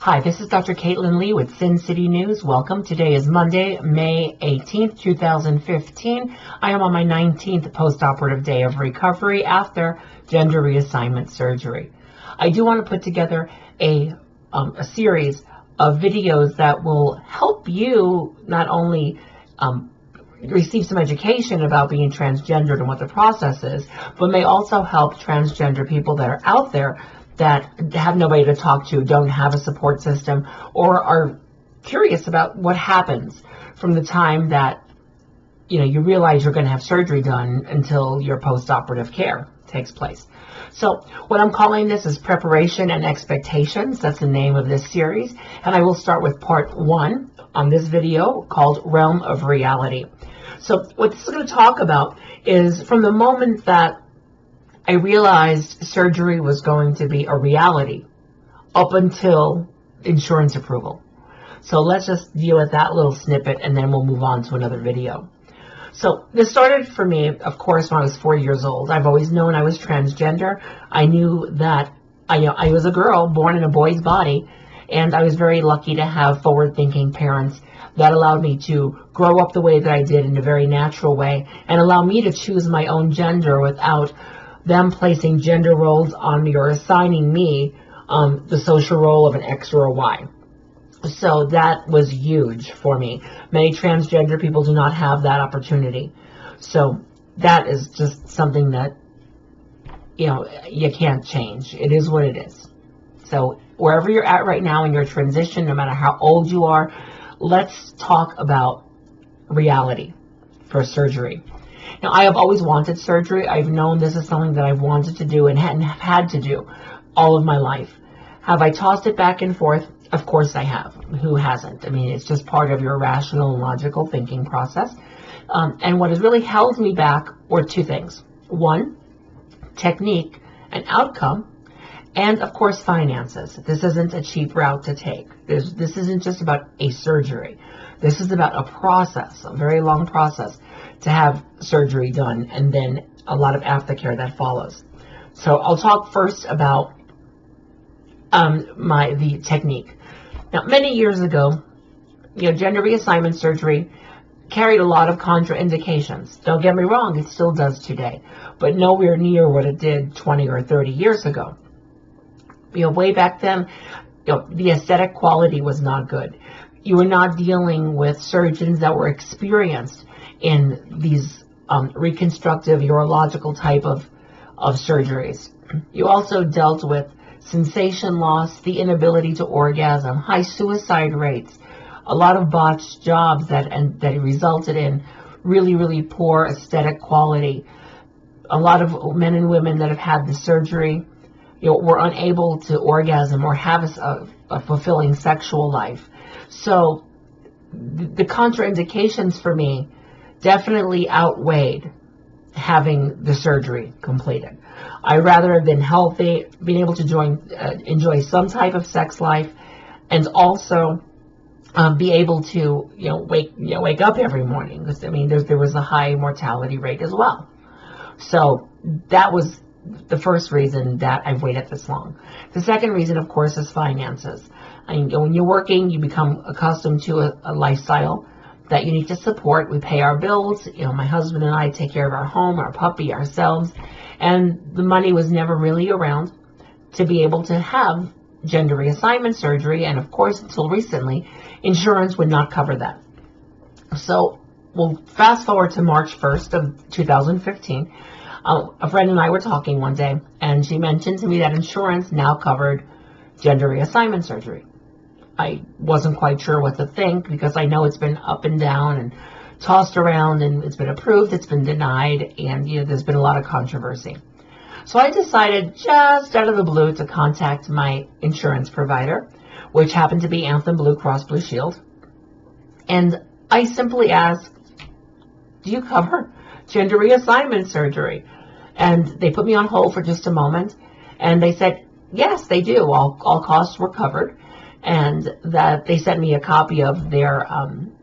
Hi, this is Dr. Caitlin Lee with Sin City News. Welcome. Today is Monday, May 18th, 2015. I am on my 19th post-operative day of recovery after gender reassignment surgery. I do want to put together a series of videos that will help you not only receive some education about being transgendered and what the process is, but may also help transgender people that are out there that have nobody to talk to, don't have a support system, or are curious about what happens from the time that you realize you're going to have surgery done until your post-operative care takes place. So what I'm calling this is Preparation and Expectations. That's the name of this series. And I will start with part 1 on this video called Realm of Reality. So what this is going to talk about is from the moment that I realized surgery was going to be a reality up until insurance approval. So let's just deal with that little snippet and then we'll move on to another video. So this started for me, of course, when I was 4 years old. I've always known I was transgender. I knew that I was a girl born in a boy's body, and I was very lucky to have forward-thinking parents that allowed me to grow up the way that I did in a very natural way and allow me to choose my own gender without them placing gender roles on me or assigning me the social role of an X or a Y. So that was huge for me. Many transgender people do not have that opportunity. So that is just something that, you can't change. It is what it is. So wherever you're at right now in your transition, no matter how old you are, let's talk about reality for surgery. Now, I have always wanted surgery. I've known this is something that I've wanted to do and have had to do all of my life. Have I tossed it back and forth? Of course I have. Who hasn't? I mean, it's just part of your rational and logical thinking process. And what has really held me back were two things. One, technique and outcome. And, of course, finances. This isn't a cheap route to take. This isn't just about a surgery. This is about a process, a very long process to have surgery done, and then a lot of aftercare that follows. So I'll talk first about the technique. Now, many years ago, gender reassignment surgery carried a lot of contraindications. Don't get me wrong, it still does today, but nowhere near what it did 20 or 30 years ago. Way back then, the aesthetic quality was not good. You were not dealing with surgeons that were experienced in these reconstructive urological type of surgeries. You also dealt with sensation loss, the inability to orgasm, high suicide rates, a lot of botched jobs that resulted in really, really poor aesthetic quality. A lot of men and women that have had the surgery were unable to orgasm or have a fulfilling sexual life. So the contraindications for me definitely outweighed having the surgery completed. I'd rather have been healthy, being able to enjoy some type of sex life, and also be able to wake up every morning, because there was a high mortality rate as well. So that was the first reason that I've waited this long. The second reason, of course, is finances. When you're working, you become accustomed to a lifestyle that you need to support. We pay our bills. My husband and I take care of our home, our puppy, ourselves, and the money was never really around to be able to have gender reassignment surgery. And of course, until recently, insurance would not cover that. So we'll fast forward to March 1st of 2015. A friend and I were talking one day, and she mentioned to me that insurance now covered gender reassignment surgery. I wasn't quite sure what to think, because I know it's been up and down and tossed around, and it's been approved, it's been denied, and there's been a lot of controversy. So I decided just out of the blue to contact my insurance provider, which happened to be Anthem Blue Cross Blue Shield. And I simply asked, do you cover gender reassignment surgery? And they put me on hold for just a moment, and they said, yes, they do. All costs were covered, and that they sent me a copy of their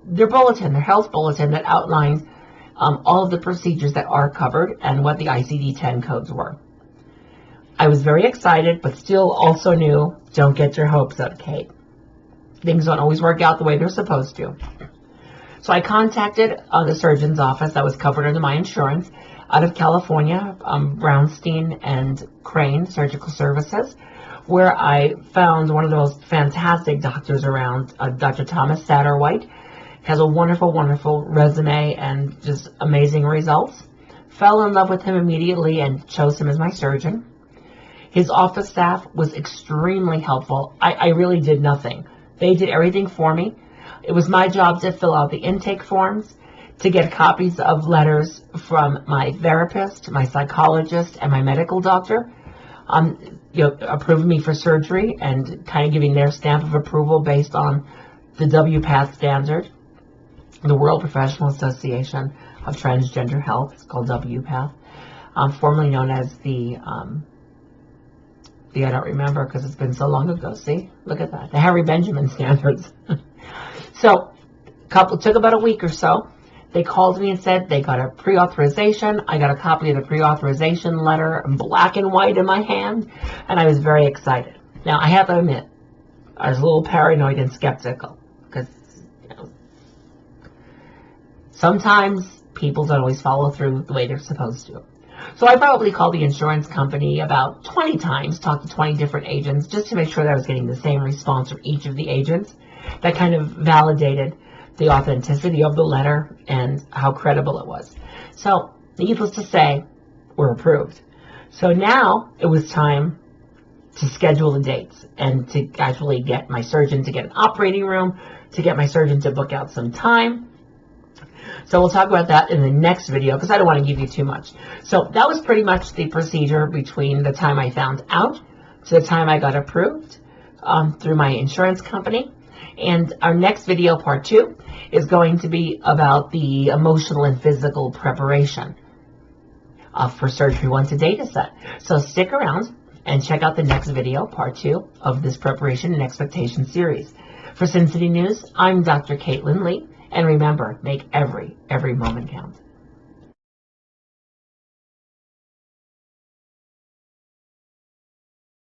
bulletin, their health bulletin, that outlines all of the procedures that are covered and what the ICD-10 codes were. I was very excited, but still also knew, don't get your hopes up, Kate. things don't always work out the way they're supposed to. So I contacted the surgeon's office that was covered under my insurance out of California, Brownstein and Crane Surgical Services, where I found one of the most fantastic doctors around, Dr. Thomas Satterwhite. Has a wonderful, wonderful resume and just amazing results. Fell in love with him immediately and chose him as my surgeon. His office staff was extremely helpful. I really did nothing. They did everything for me. It was my job to fill out the intake forms, to get copies of letters from my therapist, my psychologist, and my medical doctor, approving me for surgery and kind of giving their stamp of approval based on the WPATH standard, the World Professional Association of Transgender Health. It's called WPATH, formerly known as the I don't remember because it's been so long ago. See, look at that, the Harry Benjamin standards. So, took about a week or so. They called me and said they got a pre-authorization. I got a copy of the pre-authorization letter in black and white in my hand, and I was very excited. Now, I have to admit, I was a little paranoid and skeptical because sometimes people don't always follow through the way they're supposed to. So I probably called the insurance company about 20 times, talked to 20 different agents, just to make sure that I was getting the same response from each of the agents. That kind of validated the authenticity of the letter and how credible it was. So, needless to say, we're approved. So now it was time to schedule the dates and to actually get my surgeon to get an operating room, to get my surgeon to book out some time. So we'll talk about that in the next video because I don't want to give you too much. So that was pretty much the procedure between the time I found out to the time I got approved through my insurance company. And our next video, part 2, is going to be about the emotional and physical preparation for surgery once a data set. So stick around and check out the next video, part 2, of this preparation and expectation series. For Sin City News, I'm Dr. Caitlin Lee, and remember, make every moment count.